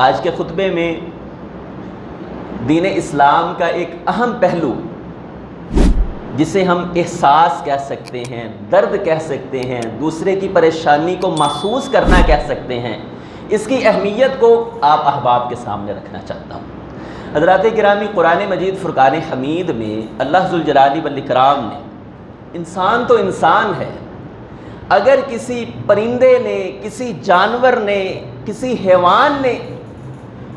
آج کے خطبے میں دین اسلام کا ایک اہم پہلو جسے ہم احساس کہہ سکتے ہیں، درد کہہ سکتے ہیں، دوسرے کی پریشانی کو محسوس کرنا کہہ سکتے ہیں، اس کی اہمیت کو آپ احباب کے سامنے رکھنا چاہتا ہوں۔ حضرات گرامی، قرآن مجید فرقان حمید میں اللہ ذوالجلال والاکرام نے انسان تو انسان ہے، اگر کسی پرندے نے، کسی جانور نے، کسی حیوان نے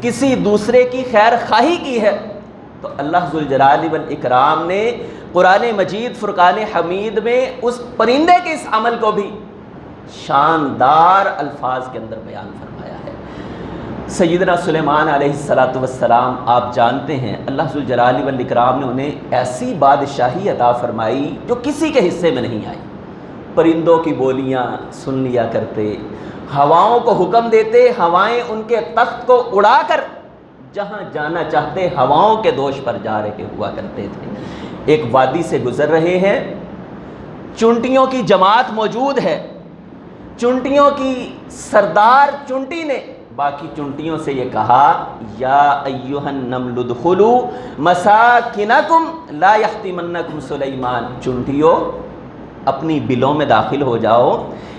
کسی دوسرے کی خیر خواہی کی ہے تو اللہ ذوالجلال والاکرام نے قرآن مجید فرقان حمید میں اس پرندے کے اس عمل کو بھی شاندار الفاظ کے اندر بیان فرمایا ہے۔ سیدنا سلیمان علیہ السلام، آپ جانتے ہیں اللہ ذوالجلال والاکرام نے انہیں ایسی بادشاہی عطا فرمائی جو کسی کے حصے میں نہیں آئی۔ پرندوں کی بولیاں سن لیا کرتے، ہواؤں کو حکم دیتے، ہوائیں ان کے تخت کو اڑا کر جہاں جانا چاہتے ہواؤں کے دوش پر جا رہے ہوا کرتے تھے۔ ایک وادی سے گزر رہے ہیں، چونٹیوں کی جماعت موجود ہے، چونٹیوں کی سردار چونٹی نے باقی چونٹیوں سے یہ کہا، یا ایھا النمل ادخلوا مساکنکم لا یحطمنکم سلیمان، چونٹیوں اپنی بلوں میں داخل ہو جاؤ،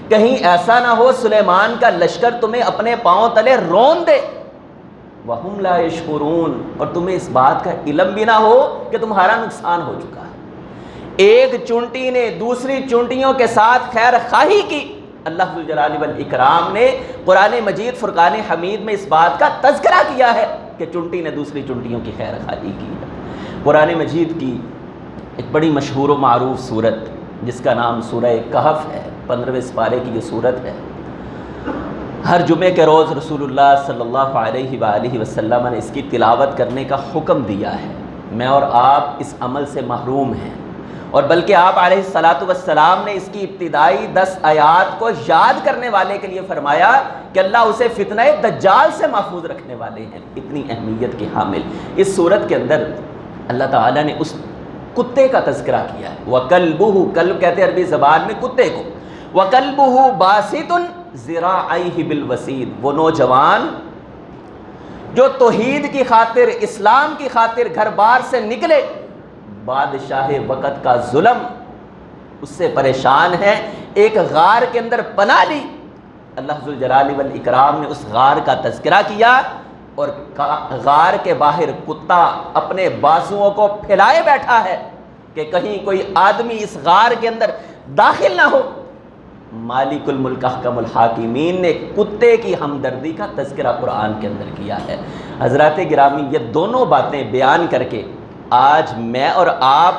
کہیں ایسا نہ ہو سلیمان کا لشکر تمہیں اپنے پاؤں تلے رون دے، وَهُمْ لَا يَشْعُرُونَ، اور تمہیں اس بات کا علم بھی نہ ہو کہ تمہارا نقصان ہو چکا ہے۔ ایک چونٹی نے دوسری چونٹیوں کے ساتھ خیر خواہی کی، اللہ ذوالجلال والاکرام نے قرآن مجید فرقان حمید میں اس بات کا تذکرہ کیا ہے کہ چونٹی نے دوسری چونٹیوں کی خیر خواہی کی ہے۔ قرآن مجید کی ایک بڑی مشہور و معروف سورت جس کا نام سورہ کہف ہے، 15ویں سپارے کی یہ سورت ہے۔ ہر جمعے کے روز رسول اللہ صلی اللہ علیہ وآلہ وسلم نے اس کی تلاوت کرنے کا حکم دیا ہے۔ میں اور آپ اس عمل سے محروم ہیں، اور بلکہ آپ علیہ السلام نے اس کی ابتدائی 10 آیات کو یاد کرنے والے کے لیے فرمایا کہ اللہ اسے فتنہ دجال سے محفوظ رکھنے والے ہیں، اتنی اہمیت کے حامل۔ اس سورت کے اندر اللہ تعالیٰ نے اس کتے کا تذکرہ کیا ہے، وَكَلْبُهُ، کلب کہتے ہیں عربی زبان میں کتے کو، وَكَلْبُهُ بَاسِطٌ ذِرَاعَيْهِ بِالْوَسِيدِ، وہ نوجوان جو توحید کی خاطر، اسلام کی خاطر گھر بار سے نکلے، بادشاہ وقت کا ظلم اس سے پریشان ہے، ایک غار کے اندر پناہ لی۔ اللہ ذوالجلال والاکرام نے اس غار کا تذکرہ کیا، اور غار کے باہر کتا اپنے بازوؤں کو پھیلائے بیٹھا ہے کہ کہیں کوئی آدمی اس غار کے اندر داخل نہ ہو۔ مالک الملک احکم الحاکمین نے کتے کی ہمدردی کا تذکرہ قرآن کے اندر کیا ہے۔ حضرات گرامی، یہ دونوں باتیں بیان کر کے آج میں اور آپ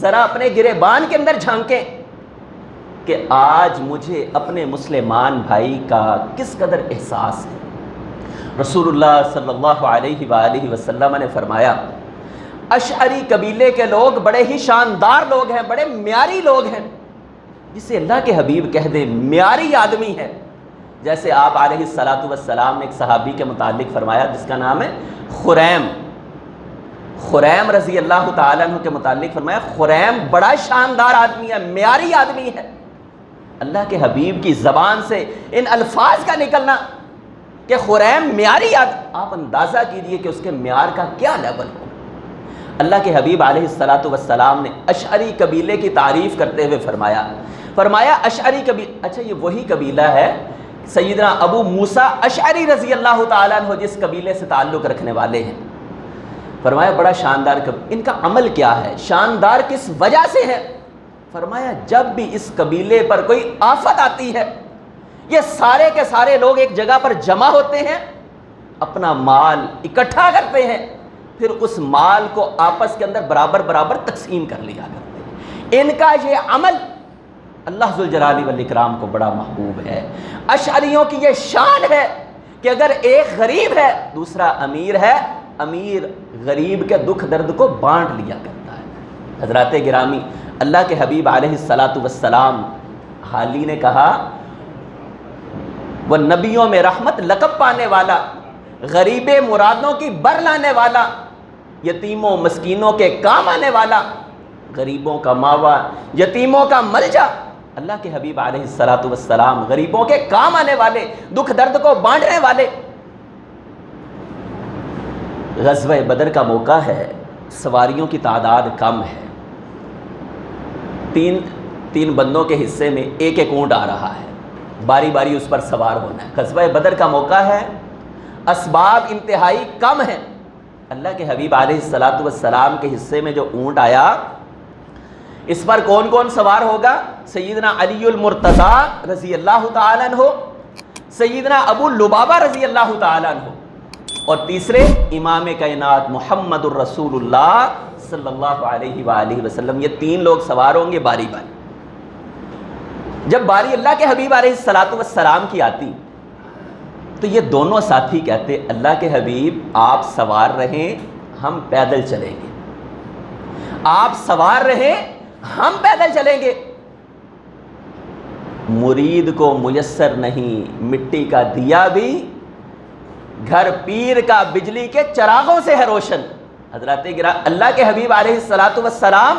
ذرا اپنے گریبان کے اندر جھانکیں کہ آج مجھے اپنے مسلمان بھائی کا کس قدر احساس ہے۔ رسول اللہ صلی اللہ علیہ وآلہ وسلم نے فرمایا، اشعری قبیلے کے لوگ بڑے ہی شاندار لوگ ہیں، بڑے معیاری لوگ ہیں۔ جسے اللہ کے حبیب کہہ دے معیاری آدمی ہے، جیسے آپ علیہ السلام نے ایک صحابی کے متعلق فرمایا جس کا نام ہے خریم رضی اللہ تعالیٰ عنہ کے متعلق فرمایا، خریم بڑا شاندار آدمی ہے، معیاری آدمی ہے۔ اللہ کے حبیب کی زبان سے ان الفاظ کا نکلنا کہ خریم معیاری آدمی، آپ اندازہ کیجئے کہ اس کے معیار کا کیا لیول ہو۔ اللہ کے حبیب علیہ السلام نے اشعری قبیلے کی تعریف کرتے ہوئے فرمایا اشعری قبیلہ، اچھا یہ وہی قبیلہ ہے سیدنا ابو موسیٰ اشعری رضی اللہ تعالیٰ عنہ جس قبیلے سے تعلق رکھنے والے ہیں۔ فرمایا بڑا شاندار ان کا عمل کیا ہے، شاندار کس وجہ سے ہے؟ فرمایا جب بھی اس قبیلے پر کوئی آفت آتی ہے، یہ سارے کے سارے لوگ ایک جگہ پر جمع ہوتے ہیں، اپنا مال اکٹھا کرتے ہیں، پھر اس مال کو آپس کے اندر برابر برابر تقسیم کر لیا کرتے ہیں۔ ان کا یہ عمل اللہ ذوالجلال والاکرام کو بڑا محبوب ہے۔ اشعریوں کی یہ شان ہے کہ اگر ایک غریب ہے دوسرا امیر ہے، امیر غریب کے دکھ درد کو بانٹ لیا کرتا ہے۔ حضرات گرامی، اللہ کے حبیب علیہ السلام حال ہی نے کہا، وہ نبیوں میں رحمت لقب پانے والا، غریب مرادوں کی بر لانے والا، یتیموں مسکینوں کے کام آنے والا، غریبوں کا ماوا، یتیموں کا ملجا۔ اللہ کے حبیب علیہ السلام غریبوں کے کام آنے والے، دکھ درد کو بانٹنے والے۔ غزوہ بدر کا موقع ہے، سواریوں کی تعداد کم ہے، تین بندوں کے حصے میں ایک ایک اونٹ آ رہا ہے، باری باری اس پر سوار ہونا ہے۔ غزوہ بدر کا موقع ہے، اسباب انتہائی کم ہیں۔ اللہ کے حبیب علیہ الصلاۃ والسلام کے حصے میں جو اونٹ آیا، اس پر کون کون سوار ہوگا؟ سیدنا علی المرتضی رضی اللہ تعالیٰ عنہ، سیدنا ابو لبابہ رضی اللہ تعالیٰ عنہ، اور تیسرے امام کائنات محمد الرسول اللہ صلی اللہ علیہ وآلہ وسلم۔ یہ تین لوگ سوار ہوں گے باری باری۔ جب باری اللہ کے حبیب علیہ الصلاۃ والسلام کی آتی تو یہ دونوں ساتھی کہتے، اللہ کے حبیب آپ سوار رہیں، ہم پیدل چلیں گے، آپ سوار رہیں، ہم پیدل چلیں گے۔ مرید کو میسر نہیں مٹی کا دیا بھی، گھر پیر کا بجلی کے چراغوں سے ہے روشن۔ حضرات اللہ کے حبیب علیہ الصلاۃ والسلام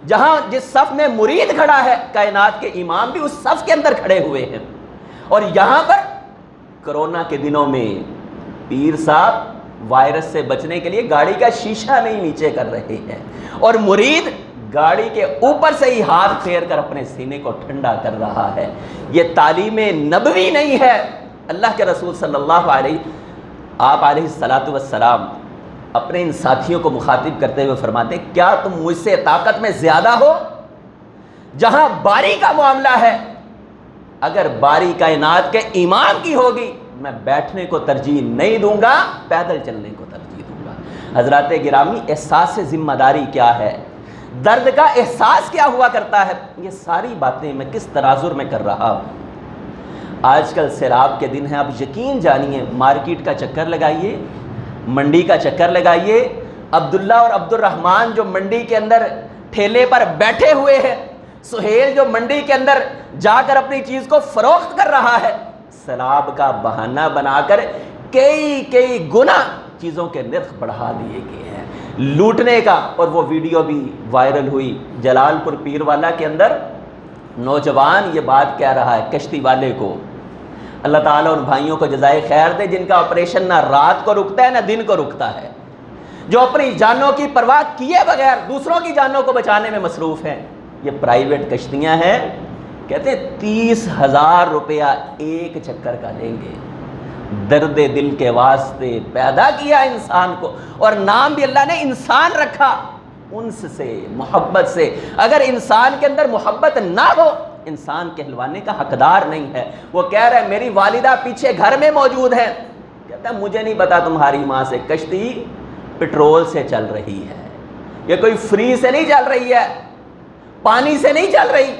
جہاں جس صف میں مرید کھڑا ہے، کائنات کے امام بھی اس صف کے اندر کھڑے ہوئے ہیں، اور یہاں پر کرونا کے دنوں میں پیر صاحب وائرس سے بچنے کے لیے گاڑی کا شیشہ نہیں نیچے کر رہے ہیں، اور مرید گاڑی کے اوپر سے ہی ہاتھ پھیر کر اپنے سینے کو ٹھنڈا کر رہا ہے۔ یہ تعلیم نبوی نہیں ہے۔ اللہ کے رسول صلی اللہ علیہ آپ علیہ الصلاۃ والسلام اپنے ان ساتھیوں کو مخاطب کرتے ہوئے فرماتے ہیں، کیا تم مجھ سے طاقت میں زیادہ ہو؟ جہاں باری کا معاملہ ہے، اگر باری کائنات کے امام کی ہوگی، میں بیٹھنے کو ترجیح نہیں دوں گا، پیدل چلنے کو ترجیح دوں گا۔ حضرات گرامی، احساس ذمہ داری کیا ہے، درد کا احساس کیا ہوا کرتا ہے، یہ ساری باتیں میں کس تناظر میں کر رہا ہوں۔ آج کل سیلاب کے دن ہیں، آپ یقین جانیے، مارکیٹ کا چکر لگائیے، منڈی کا چکر لگائیے، عبداللہ اور عبد الرحمن جو منڈی کے اندر ٹھیلے پر بیٹھے ہوئے ہیں، سہیل جو منڈی کے اندر جا کر اپنی چیز کو فروخت کر رہا ہے، سیلاب کا بہانہ بنا کر کئی گنا چیزوں کے نرخ بڑھا دیے گئے ہیں لوٹنے کا۔ اور وہ ویڈیو بھی وائرل ہوئی جلال پور پیر والا کے اندر، نوجوان یہ بات کہہ رہا ہے کشتی والے کو، اللہ تعالیٰ ان بھائیوں کو جزائے خیر دے جن کا آپریشن نہ رات کو رکتا ہے نہ دن کو رکتا ہے، جو اپنی جانوں کی پرواہ کیے بغیر دوسروں کی جانوں کو بچانے میں مصروف ہیں۔ یہ پرائیویٹ کشتیاں ہیں، کہتے ہیں 30,000 روپیہ ایک چکر کا لیں گے۔ درد دل کے واسطے پیدا کیا انسان کو، اور نام بھی اللہ نے انسان رکھا، انس سے، محبت سے۔ اگر انسان کے اندر محبت نہ ہو، انسان کہلوانے کا حقدار نہیں ہے۔ وہ کہہ رہے ہیں میری والدہ پیچھے گھر میں موجود ہے، کہتا ہے مجھے نہیں پتا تمہاری ماں سے کشتی پٹرول سے چل رہی ہے، یہ کوئی فری سے نہیں چل رہی ہے، پانی سے نہیں چل رہی،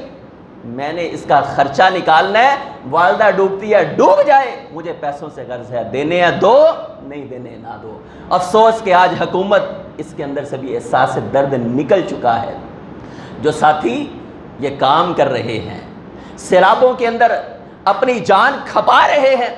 میں نے اس کا خرچہ نکالنا ہے، والدہ ڈوبتی ہے ڈوب جائے، مجھے پیسوں سے غرض ہے، دینے ہیں دو، نہیں دینے نہ دو۔ افسوس کہ آج حکومت اس کے اندر سے بھی احساس درد نکل چکا ہے۔ جو ساتھی یہ کام کر رہے ہیں، سیلابوں کے اندر اپنی جان کھپا رہے ہیں،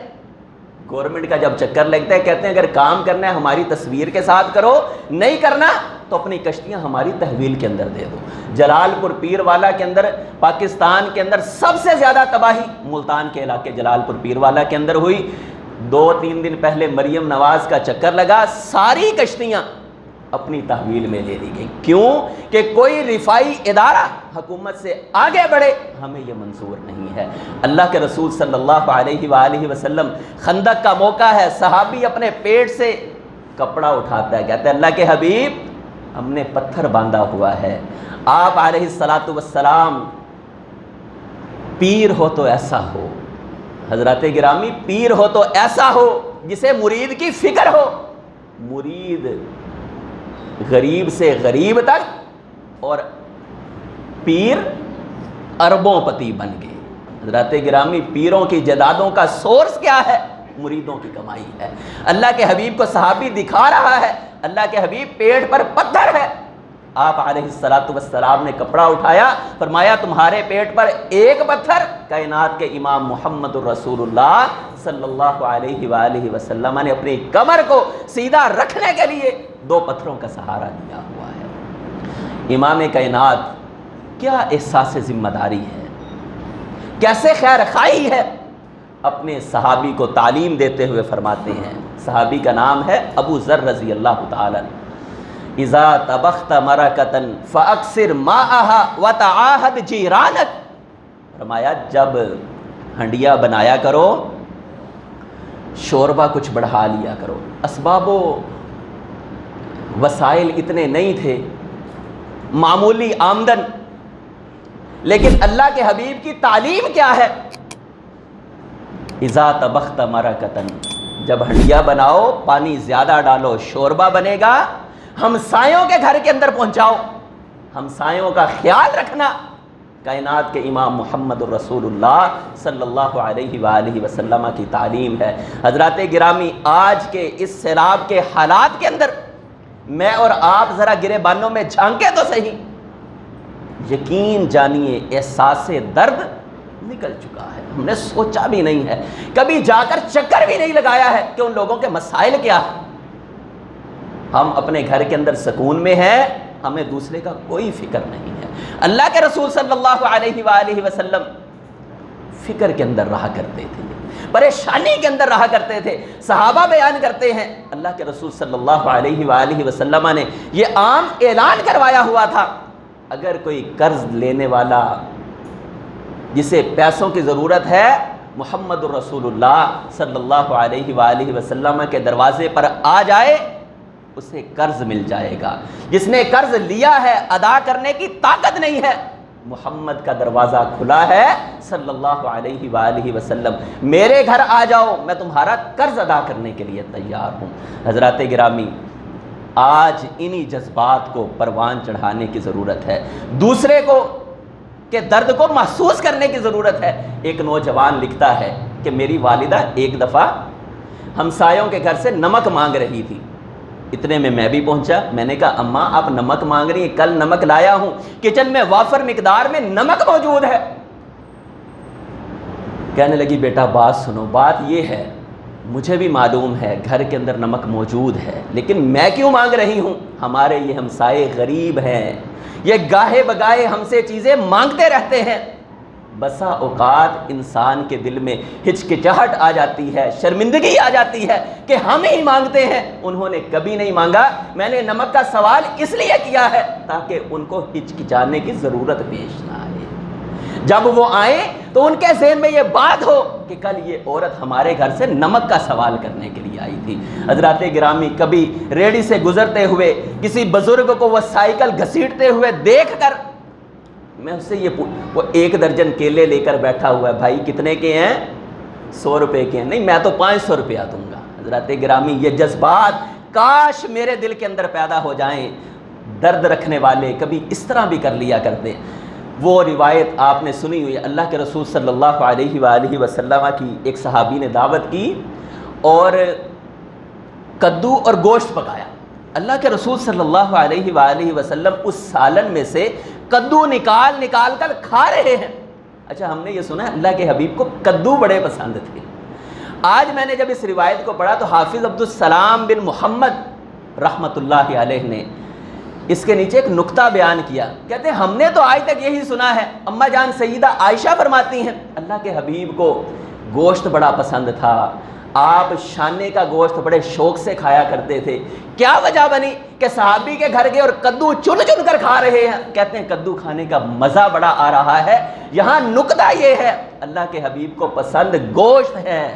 گورنمنٹ کا جب چکر لگتا ہے کہتے ہیں اگر کام کرنا ہے ہماری تصویر کے ساتھ کرو، نہیں کرنا تو اپنی کشتیاں ہماری تحویل کے اندر دے دو۔ جلال پور پیر والا کے اندر، پاکستان کے اندر سب سے زیادہ تباہی ملتان کے علاقے جلال پور پیر والا کے اندر ہوئی۔ 2-3 دن پہلے مریم نواز کا چکر لگا، ساری کشتیاں اپنی تحویل میں لے لی گئی۔ کیوں؟ کہ کوئی رفائی ادارہ حکومت سے آگے بڑھے، ہمیں یہ منظور نہیں ہے۔ اللہ کے رسول صلی اللہ علیہ وآلہ وسلم، خندق کا موقع ہے، صحابی اپنے پیٹ سے کپڑا اٹھاتا ہے، کہتا ہے اللہ کے حبیب ہم نے پتھر باندھا ہوا ہے، آپ علیہ الصلاۃ والسلام پیر ہو تو ایسا ہو، حضرات گرامی پیر ہو تو ایسا ہو جسے مرید کی فکر ہو۔ مرید غریب سے غریب تک، اور پیر اربوں پتی بن گئے۔ حضرات گرامی پیروں کی جدادوں کا سورس کیا ہے؟ مریدوں کی کمائی ہے۔ اللہ کے حبیب کو صحابی دکھا رہا ہے، اللہ کے حبیب پیٹ پر پتھر ہے، آپ علیہ الصلاۃ والسلام نے کپڑا اٹھایا، فرمایا تمہارے پیٹ پر ایک پتھر، کائنات کے امام محمد الرسول اللہ صلی اللہ علیہ وآلہ وسلم نے اپنی کمر کو سیدھا رکھنے کے لیے 2 پتھروں کا سہارا دیا ہوا ہے۔ امام کائنات کیا احساس ذمہ داری ہے، کیسے خیر خواہی ہے۔ اپنے صحابی کو تعلیم دیتے ہوئے فرماتے ہیں، صحابی کا نام ہے ابو ذر رضی اللہ تعالی، اذا طبخت مرقۃ فاکثر ماءها وتعاہد جیرانک، فرمایا جب ہنڈیا بنایا کرو شوربہ کچھ بڑھا لیا کرو۔ اسباب و وسائل اتنے نہیں تھے، معمولی آمدن، لیکن اللہ کے حبیب کی تعلیم کیا ہے؟ اذا طبخت مرقۃ، جب ہنڈیا بناؤ پانی زیادہ ڈالو، شوربہ بنے گا، ہمسایوں کے گھر کے اندر پہنچاؤ، ہمسایوں کا خیال رکھنا۔ کائنات کے امام محمد الرسول اللہ صلی اللہ علیہ وآلہ وسلم کی تعلیم ہے۔ حضرات گرامی، آج کے اس سیلاب کے حالات کے اندر میں اور آپ ذرا گریبانوں میں جھانکے تو صحیح، یقین جانیے احساس درد نکل چکا ہے، ہم نے سوچا بھی نہیں ہے، کبھی جا کر چکر بھی نہیں لگایا ہے کہ ان لوگوں کے مسائل کیا ہیں۔ ہم اپنے گھر کے اندر سکون میں ہیں، ہمیں دوسرے کا کوئی فکر نہیں ہے۔ اللہ کے رسول صلی اللہ علیہ وآلہ وسلم فکر کے اندر رہا کرتے تھے، پریشانی کے اندر رہا کرتے تھے۔ صحابہ بیان کرتے ہیں اللہ کے رسول صلی اللہ علیہ وآلہ وسلم نے یہ عام اعلان کروایا ہوا تھا، اگر کوئی قرض لینے والا جسے پیسوں کی ضرورت ہے محمد الرسول اللہ صلی اللہ علیہ وآلہ وسلم کے دروازے پر آ جائے اسے قرض مل جائے گا۔ جس نے قرض لیا ہے ادا کرنے کی طاقت نہیں ہے، محمد کا دروازہ کھلا ہے صلی اللہ علیہ وآلہ وسلم، میرے گھر آ جاؤ، میں تمہارا قرض ادا کرنے کے لیے تیار ہوں۔ حضرات گرامی، آج انہی جذبات کو پروان چڑھانے کی ضرورت ہے، دوسرے کو کے درد کو محسوس کرنے کی ضرورت ہے۔ ایک نوجوان لکھتا ہے کہ میری والدہ ایک دفعہ ہمسایوں کے گھر سے نمک مانگ رہی تھی، اتنے میں بھی پہنچا، میں نے کہا اماں آپ نمک مانگ رہی ہیں، کل نمک لایا ہوں، کچن میں وافر مقدار میں نمک موجود ہے۔ کہنے لگی بیٹا بات سنو، بات یہ ہے مجھے بھی معلوم ہے گھر کے اندر نمک موجود ہے، لیکن میں کیوں مانگ رہی ہوں؟ ہمارے یہ ہمسائے غریب ہیں، یہ گاہے بگاہے ہم سے چیزیں مانگتے رہتے ہیں۔ بسا اوقات انسان کے دل میں ہچکچاہٹ آ جاتی ہے، شرمندگی آ جاتی ہے کہ ہم ہی مانگتے ہیں، انہوں نے کبھی نہیں مانگا۔ میں نے نمک کا سوال اس لیے کیا ہے تاکہ ان کو ہچکچانے کی ضرورت پیش نہ آئے، جب وہ آئیں تو ان کے ذہن میں یہ بات ہو کہ کل یہ عورت ہمارے گھر سے نمک کا سوال کرنے کے لیے آئی تھی۔ حضرات گرامی، کبھی ریڑھی سے گزرتے ہوئے کسی بزرگ کو وہ سائیکل گھسیٹتے ہوئے دیکھ کر میں اس سے یہ وہ 1 درجن کیلے لے کر بیٹھا ہوا ہے، بھائی کتنے کے ہیں؟ 100 روپے کے ہیں۔ نہیں، میں تو 500 روپیہ دوں گا۔ حضرات گرامی، یہ جذبات کاش میرے دل کے اندر پیدا ہو جائیں۔ درد رکھنے والے کبھی اس طرح بھی کر لیا کرتے۔ وہ روایت آپ نے سنی ہوئی، اللہ کے رسول صلی اللہ علیہ وآلہ وسلم کی ایک صحابی نے دعوت کی اور کدو اور گوشت پکایا۔ اللہ کے رسول صلی اللہ علیہ وآلہ وسلم اس سالن میں سے کدو نکال کر کھا رہے ہیں۔ اچھا، ہم نے یہ سنا ہے اللہ کے حبیب کو کدو بڑے پسند تھے۔ آج میں نے جب اس روایت کو پڑھا تو حافظ عبدالسلام بن محمد رحمۃ اللہ علیہ نے اس کے نیچے ایک نکتہ بیان کیا، کہتے ہیں ہم نے تو آج تک یہی سنا ہے، اماں جان سیدہ عائشہ فرماتی ہیں اللہ کے حبیب کو گوشت بڑا پسند تھا، آپ شانے کا گوشت بڑے شوق سے کھایا کرتے تھے۔ کیا وجہ بنی کہ صحابی کے گھر گئے اور کدو چن چن کر کھا رہے ہیں؟ کہتے ہیں کدو کھانے کا مزہ بڑا آ رہا ہے۔ یہاں نکتہ یہ ہے اللہ کے حبیب کو پسند گوشت ہے،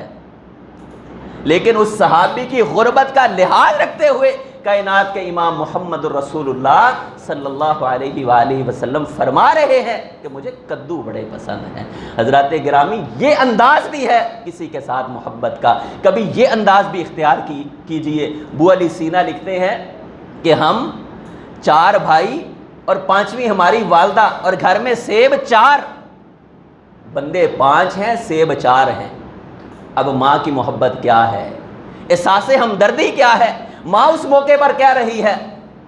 لیکن اس صحابی کی غربت کا لحاظ رکھتے ہوئے کائنات کے امام محمد الرسول اللہ صلی اللہ علیہ وآلہ وسلم فرما رہے ہیں کہ مجھے کدو بڑے پسند ہیں۔ حضرات گرامی، یہ انداز بھی ہے کسی کے ساتھ محبت کا، کبھی یہ انداز بھی اختیار کیجئے۔ ابو علی سینا لکھتے ہیں کہ ہم 4 بھائی اور 5ویں ہماری والدہ، اور گھر میں سیب 4، بندے 5 ہیں، سیب 4 ہیں۔ اب ماں کی محبت کیا ہے، احساس ہمدردی کیا ہے؟ ماں اس موقع پر کہہ رہی ہے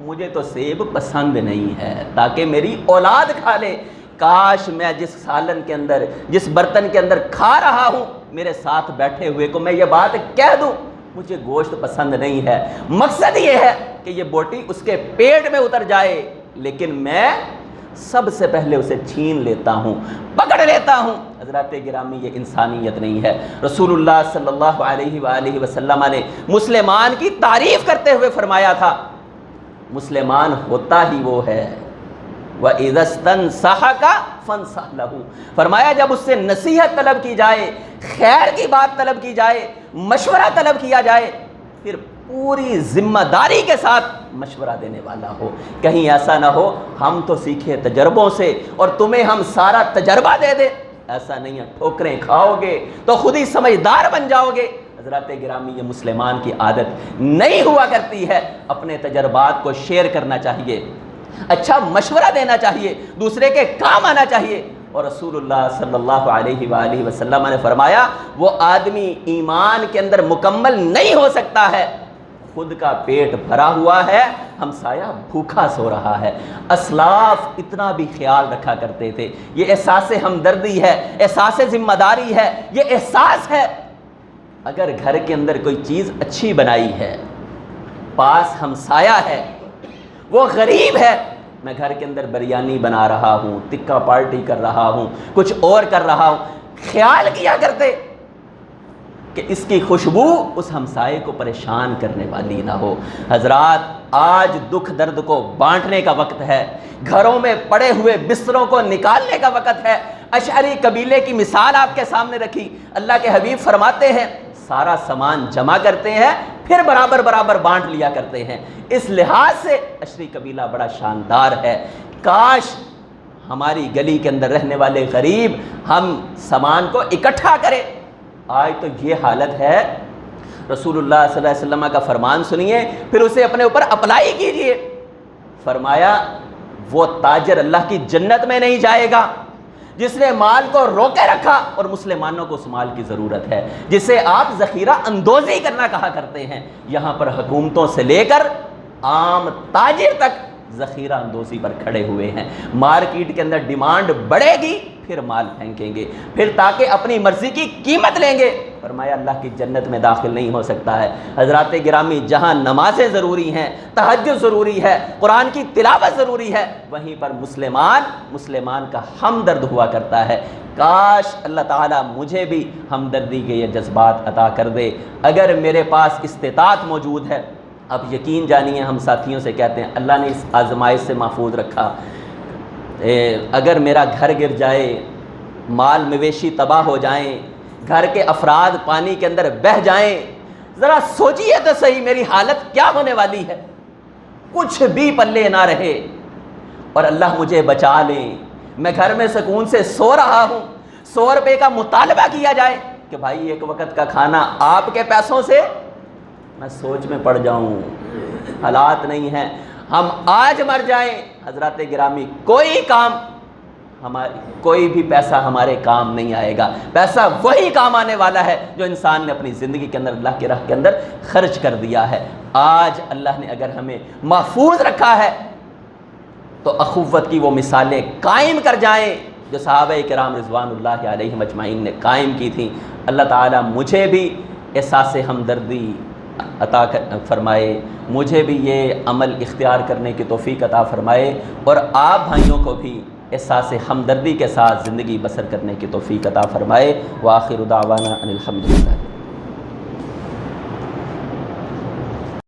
مجھے تو سیب پسند نہیں ہے تاکہ میری اولاد کھا لے، کاش میں جس سالن کے اندر، جس برتن کے اندر کھا رہا ہوں، میرے ساتھ بیٹھے ہوئے کو میں یہ بات کہہ دوں مجھے گوشت پسند نہیں ہے۔ مقصد یہ ہے کہ یہ بوٹی اس کے پیٹ میں اتر جائے، لیکن میں سب سے پہلے اسے چھین لیتا ہوں، پکڑ لیتا ہوں۔ حضرات گرامی، یہ انسانیت نہیں ہے۔ رسول اللہ صلی اللہ علیہ وآلہ وسلم نے مسلمان کی تعریف کرتے ہوئے فرمایا تھا، مسلمان ہوتا ہی وہ ہے وَإِذَا اسْتَنصَحَكَ فَانصَحْ لَهُ، فرمایا جب اس سے نصیحت طلب کی جائے، خیر کی بات طلب کی جائے، مشورہ طلب کیا جائے، پھر پوری ذمہ داری کے ساتھ مشورہ دینے والا ہو۔ کہیں ایسا نہ ہو ہم تو سیکھے تجربوں سے اور تمہیں ہم سارا تجربہ دے دیں، ایسا نہیں ہے۔ ٹھوکریں کھاؤ گے تو خود ہی سمجھدار بن جاؤ گے۔ حضرات گرامی، یہ مسلمان کی عادت نہیں ہوا کرتی ہے۔ اپنے تجربات کو شیئر کرنا چاہیے، اچھا مشورہ دینا چاہیے، دوسرے کے کام آنا چاہیے۔ اور رسول اللہ صلی اللہ علیہ وآلہ وسلم نے فرمایا، وہ آدمی ایمان کے اندر مکمل نہیں ہو سکتا ہے، خود کا پیٹ بھرا ہوا ہے، ہمسایہ بھوکا سو رہا ہے۔ اسلاف اتنا بھی خیال رکھا کرتے تھے۔ یہ احساس ہمدردی ہے، احساس ذمہ داری ہے، یہ احساس ہے۔ اگر گھر کے اندر کوئی چیز اچھی بنائی ہے، پاس ہمسایہ ہے، وہ غریب ہے، میں گھر کے اندر بریانی بنا رہا ہوں، ٹکا پارٹی کر رہا ہوں، کچھ اور کر رہا ہوں، خیال کیا کرتے کہ اس کی خوشبو اس ہمسائے کو پریشان کرنے والی نہ ہو۔ حضرات، آج دکھ درد کو بانٹنے کا وقت ہے، گھروں میں پڑے ہوئے بستروں کو نکالنے کا وقت ہے۔ اشعری قبیلے کی مثال آپ کے سامنے رکھی۔ اللہ کے حبیب فرماتے ہیں، سارا سامان جمع کرتے ہیں، پھر برابر برابر بانٹ لیا کرتے ہیں۔ اس لحاظ سے اشعری قبیلہ بڑا شاندار ہے۔ کاش ہماری گلی کے اندر رہنے والے غریب ہم سامان کو اکٹھا کریں۔ آج تو یہ حالت ہے۔ رسول اللہ صلی اللہ علیہ وسلم کا فرمان سنیے، پھر اسے اپنے اوپر اپلائی کیجئے۔ فرمایا، وہ تاجر اللہ کی جنت میں نہیں جائے گا جس نے مال کو روکے رکھا، اور مسلمانوں کو اس مال کی ضرورت ہے، جسے آپ ذخیرہ اندوزی کرنا کہا کرتے ہیں۔ یہاں پر حکومتوں سے لے کر عام تاجر تک ذخیرہ اندوزی پر کھڑے ہوئے ہیں۔ مارکیٹ کے اندر ڈیمانڈ بڑھے گی، پھر مال پھینکیں گے، پھر تاکہ اپنی مرضی کی قیمت لیں گے۔ فرمایا اللہ کی جنت میں داخل نہیں ہو سکتا ہے۔ حضرات گرامی، جہاں نمازیں ضروری ہیں، تہجد ضروری ہے، قرآن کی تلاوت ضروری ہے، وہیں پر مسلمان کا ہمدرد ہوا کرتا ہے۔ کاش اللہ تعالیٰ مجھے بھی ہمدردی کے یہ جذبات عطا کر دے۔ اگر میرے پاس استطاعت موجود ہے، اب یقین جانیے ہم ساتھیوں سے کہتے ہیں اللہ نے اس آزمائش سے محفوظ رکھا، اگر میرا گھر گر جائے، مال مویشی تباہ ہو جائیں، گھر کے افراد پانی کے اندر بہہ جائیں، ذرا سوچئے تو صحیح میری حالت کیا ہونے والی ہے۔ کچھ بھی پلے نہ رہے اور اللہ مجھے بچا لیں، میں گھر میں سکون سے سو رہا ہوں، 100 روپے کا مطالبہ کیا جائے کہ بھائی ایک وقت کا کھانا آپ کے پیسوں سے، میں سوچ میں پڑ جاؤں۔ حالات نہیں ہیں، ہم آج مر جائیں حضرات گرامی، کوئی بھی پیسہ ہمارے کام نہیں آئے گا۔ پیسہ وہی کام آنے والا ہے جو انسان نے اپنی زندگی کے اندر اللہ کی راہ کے اندر خرچ کر دیا ہے۔ آج اللہ نے اگر ہمیں محفوظ رکھا ہے تو اخوت کی وہ مثالیں قائم کر جائیں جو صحابہ کرام رضوان اللہ علیہم اجمعین نے قائم کی تھیں۔ اللہ تعالیٰ مجھے بھی احساس ہمدردی عطا فرمائے، مجھے بھی یہ عمل اختیار کرنے کی توفیق عطا فرمائے، اور آپ بھائیوں کو بھی احساس ہمدردی کے ساتھ زندگی بسر کرنے کی توفیق عطا فرمائے۔ وآخر دعوانا ان الحمدللہ۔